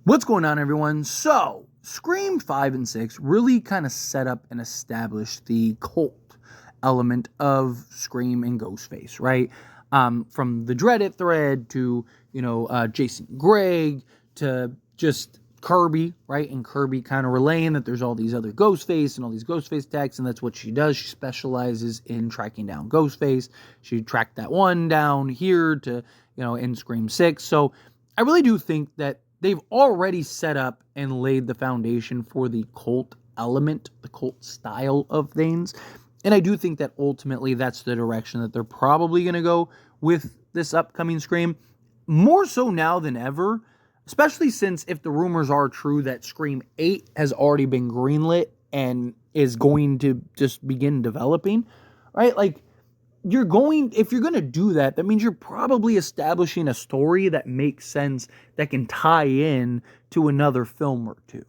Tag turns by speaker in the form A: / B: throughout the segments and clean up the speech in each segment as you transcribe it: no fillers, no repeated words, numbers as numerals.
A: What's going on, everyone? So, Scream 5 and 6 really kind of set up and established the cult element of Scream and Ghostface, right? From the Reddit thread to, Jason Gregg to just Kirby, right? And Kirby kind of relaying that there's all these other Ghostface and all these Ghostface attacks, and that's what she does. She specializes in tracking down Ghostface. She tracked that one down here to, in Scream 6. So, I really do think that they've already set up and laid the foundation for the cult element, the cult style of things. And I do think that ultimately that's the direction that they're probably going to go with this upcoming Scream. More so now than ever, especially since if the rumors are true that Scream 8 has already been greenlit and is going to just begin developing, right? Like, if you're going to do that, that means you're probably establishing a story that makes sense, that can tie in to another film or two.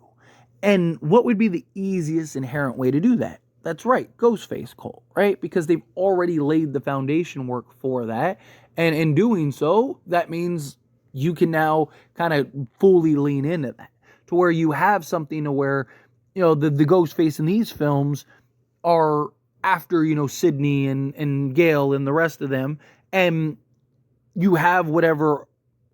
A: And what would be the easiest inherent way to do that? That's right, Ghostface Cult, right? Because they've already laid the foundation work for that. And in doing so, that means you can now kind of fully lean into that. To where you have something to where, the Ghostface in these films are after, Sidney and Gail and the rest of them, and you have whatever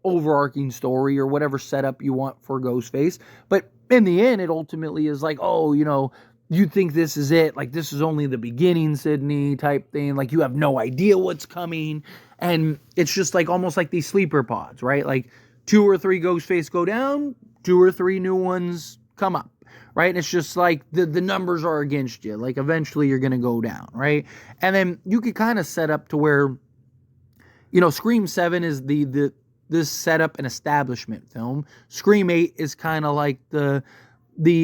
A: overarching story or whatever setup you want for Ghostface, but in the end, it ultimately is like, oh, you think this is it, like this is only the beginning, Sidney, type thing, like you have no idea what's coming, and it's just like almost like these sleeper pods, right? Like 2 or 3 Ghostface go down, 2 or 3 new ones come up. Right? And it's just like the numbers are against you. Like eventually you're going to go down, right? And then you could kind of set up to where, Scream 7 is this setup and establishment film. Scream 8 is kind of like the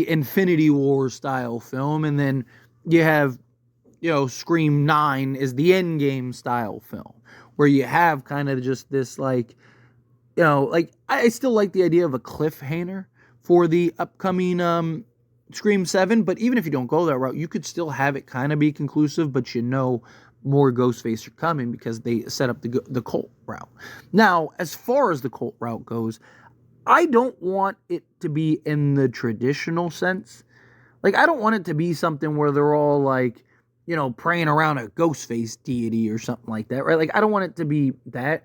A: Infinity War style film. And then you have, Scream 9 is the Endgame style film. Where you have kind of just this like, I still like the idea of a cliffhanger for the upcoming Scream 7, but even if you don't go that route, you could still have it kind of be conclusive, but more Ghostface are coming because they set up the cult route. Now, as far as the cult route goes, I don't want it to be in the traditional sense. Like, I don't want it to be something where they're all like, praying around a Ghostface deity or something like that, right? Like, I don't want it to be that.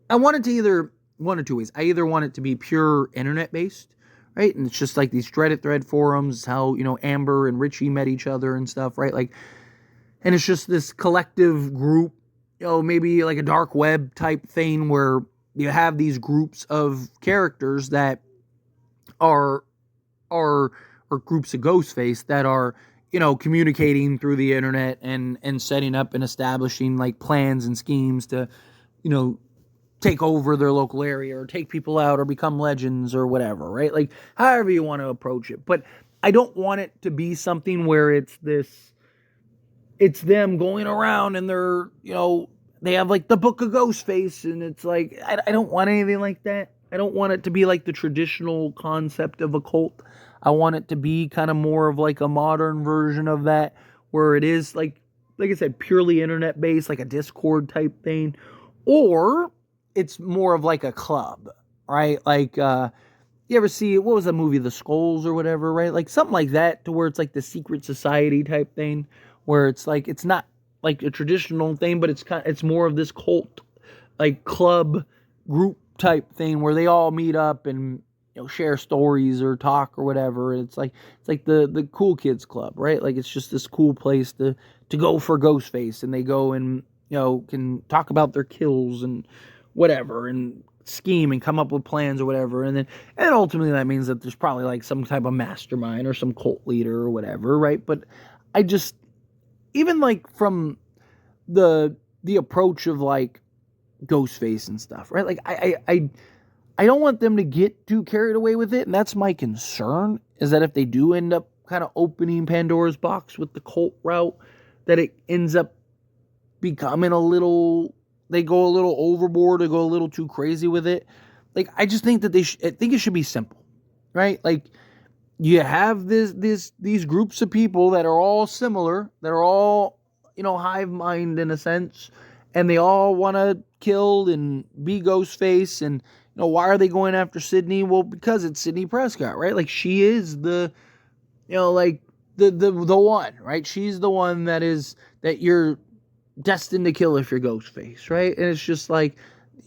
A: I want it to either, one or two ways. I either want it to be pure internet-based, right? And it's just like these Reddit thread forums, how, Amber and Richie met each other and stuff, right? Like, and it's just this collective group, maybe like a dark web type thing where you have these groups of characters that are groups of Ghostface that are, communicating through the internet and setting up and establishing like plans and schemes to, take over their local area or take people out or become legends or whatever, right? Like, however you want to approach it. But I don't want it to be something where it's them going around and they're, they have like the Book of Ghostface and it's like, I don't want anything like that. I don't want it to be like the traditional concept of a cult. I want it to be kind of more of like a modern version of that, where it is like I said, purely internet based, like a Discord type thing, or it's more of like a club, right? Like, you ever see, what was the movie, The Skulls or whatever, right? Like something like that, to where it's like the secret society type thing, where it's like, it's not like a traditional thing, but it's more of this cult, like club group type thing where they all meet up and, share stories or talk or whatever. It's like the cool kids club, right? Like it's just this cool place to go for Ghostface, and they go and, can talk about their kills and whatever, and scheme and come up with plans or whatever, and ultimately that means that there's probably like some type of mastermind or some cult leader or whatever, right? But I just, even like from the approach of like Ghostface and stuff, right? Like I don't want them to get too carried away with it, and that's my concern, is that if they do end up kind of opening Pandora's box with the cult route, that it ends up becoming they go a little overboard or go a little too crazy with it. Like, I just think that I think it should be simple, right? Like, you have these groups of people that are all similar, that are all, hive mind in a sense, and they all want to kill and be Ghostface, and, why are they going after Sidney? Well, because it's Sidney Prescott, right? Like, she is the, like, the one, right? She's the one that you're destined to kill if you're Ghostface, right? And it's just like,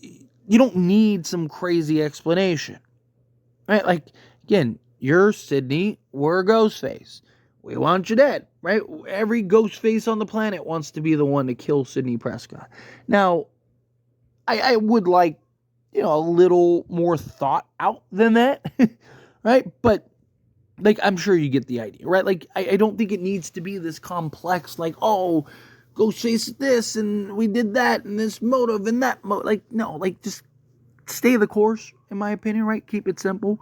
A: you don't need some crazy explanation, right? Like, again, you're Sidney, we're Ghostface. We want you dead, right? Every Ghostface on the planet wants to be the one to kill Sidney Prescott. Now, I would like, a little more thought out than that, right? But, like, I'm sure you get the idea, right? Like, I don't think it needs to be this complex, like, oh, Ghostface this, and we did that, and this motive, and that motive. Like, no, like, just stay the course, in my opinion, right? Keep it simple.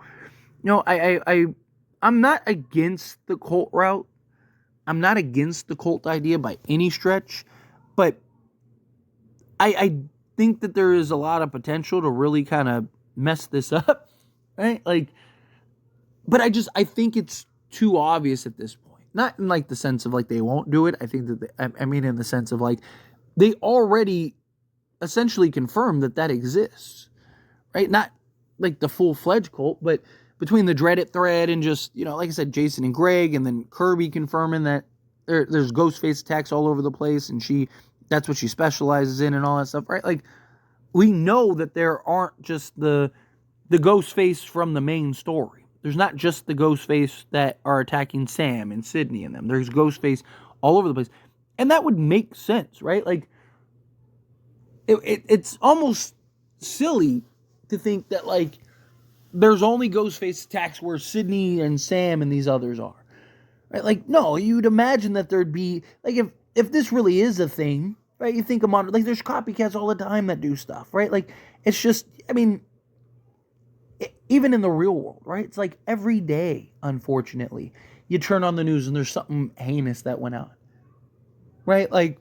A: I'm not against the cult route. I'm not against the cult idea by any stretch, but I think that there is a lot of potential to really kind of mess this up, right? Like, but I think it's too obvious at this point. Not in, like, the sense of, like, they won't do it. I think that, I mean in the sense of, like, they already essentially confirmed that exists, right? Not, like, the full-fledged cult, but between the Dreadit thread and just, like I said, Jason and Greg, and then Kirby confirming that there's Ghostface attacks all over the place, and that's what she specializes in and all that stuff, right? Like, we know that there aren't just the Ghostface from the main story. There's not just the Ghostface that are attacking Sam and Sidney and them. There's Ghostface all over the place. And that would make sense, right? Like, it's almost silly to think that, like, there's only Ghostface attacks where Sidney and Sam and these others are. Right? Like, no, you'd imagine that there'd be, like, if this really is a thing, right? You think of like, there's copycats all the time that do stuff, right? Like, it's just, I mean, even in the real world, right? It's like every day, unfortunately, you turn on the news and there's something heinous that went on, right? Like,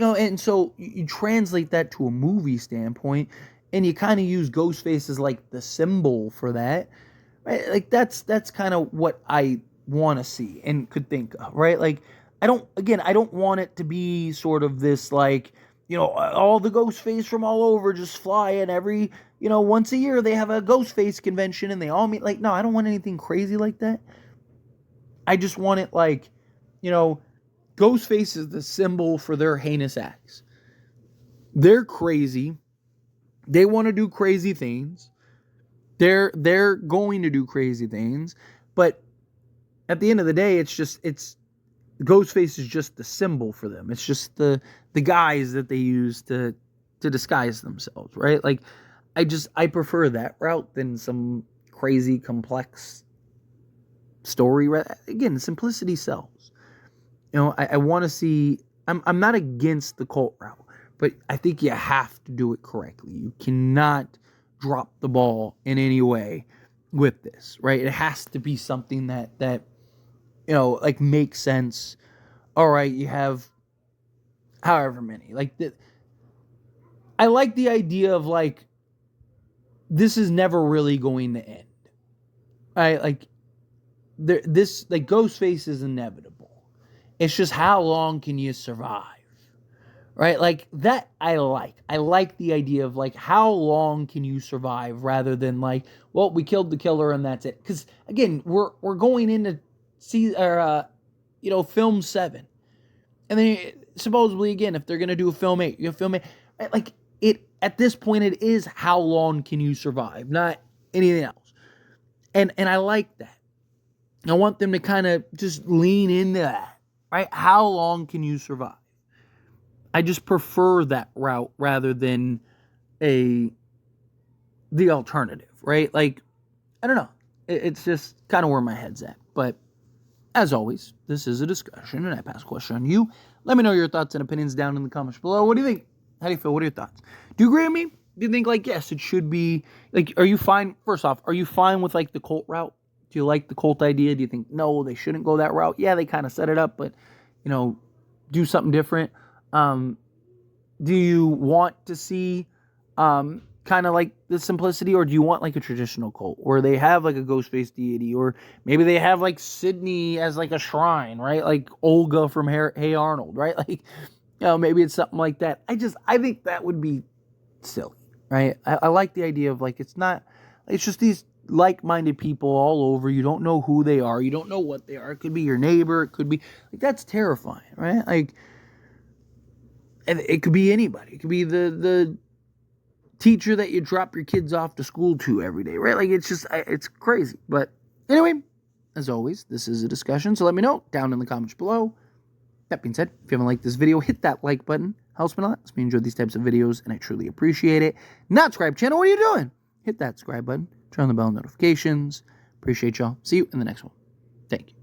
A: and so you translate that to a movie standpoint, and you kind of use Ghostface as, like, the symbol for that, right? Like, that's kind of what I want to see and could think of, right? Like, I don't want it to be sort of this, like, all the Ghostface from all over just fly in every, once a year they have a Ghostface convention and they all meet. Like, no, I don't want anything crazy like that. I just want it like, Ghostface is the symbol for their heinous acts. They're crazy. They want to do crazy things. They're going to do crazy things. But at the end of the day, it's Ghostface is just the symbol for them. It's just the guise that they use to disguise themselves, right? Like, I prefer that route than some crazy complex story. Again, simplicity sells. I want to see. I'm not against the cult route, but I think you have to do it correctly. You cannot drop the ball in any way with this, right? It has to be something that like, makes sense. All right, you have however many. Like, I like the idea of, like, this is never really going to end. Right? Like, this, like, Ghostface is inevitable. It's just how long can you survive? Right? Like, that I like. I like the idea of, like, how long can you survive rather than, like, well, we killed the killer and that's it. Because, again, we're going into film 7. And then, supposedly, again, if they're going to do a film 8, you have film 8. Like, at this point, it is how long can you survive, not anything else. And I like that. I want them to kind of just lean into that, right? How long can you survive? I just prefer that route rather than the alternative, right? Like, I don't know. It's just kind of where my head's at. But as always, this is a discussion, and I pass a question on you. Let me know your thoughts and opinions down in the comments below. What do you think? How do you feel? What are your thoughts? Do you agree with me? Do you think, like, yes, it should be, like, are you fine? First off, are you fine with, like, the cult route? Do you like the cult idea? Do you think, no, they shouldn't go that route? Yeah, they kind of set it up, but, do something different. Do you want to see kind of like the simplicity, or do you want, like, a traditional cult where they have, like, a Ghostface deity, or maybe they have, like, Sidney as, like, a shrine, right? Like Olga from Hey Arnold, right? Like, maybe it's something like that. I think that would be silly, right? I like the idea of like, it's just these like-minded people all over. You don't know who they are. You don't know what they are. It could be your neighbor. It could be like, that's terrifying, right? Like, and it could be anybody. It could be the teacher that you drop your kids off to school to every day, right? Like, it's crazy. But anyway, as always, this is a discussion, so let me know down in the comments below. That being said, if you haven't liked this video, hit that like button. Helps me a lot. Helps me enjoy these types of videos, and I truly appreciate it. Not subscribe channel, what are you doing? Hit that subscribe button. Turn on the bell notifications. Appreciate y'all. See you in the next one. Thank you.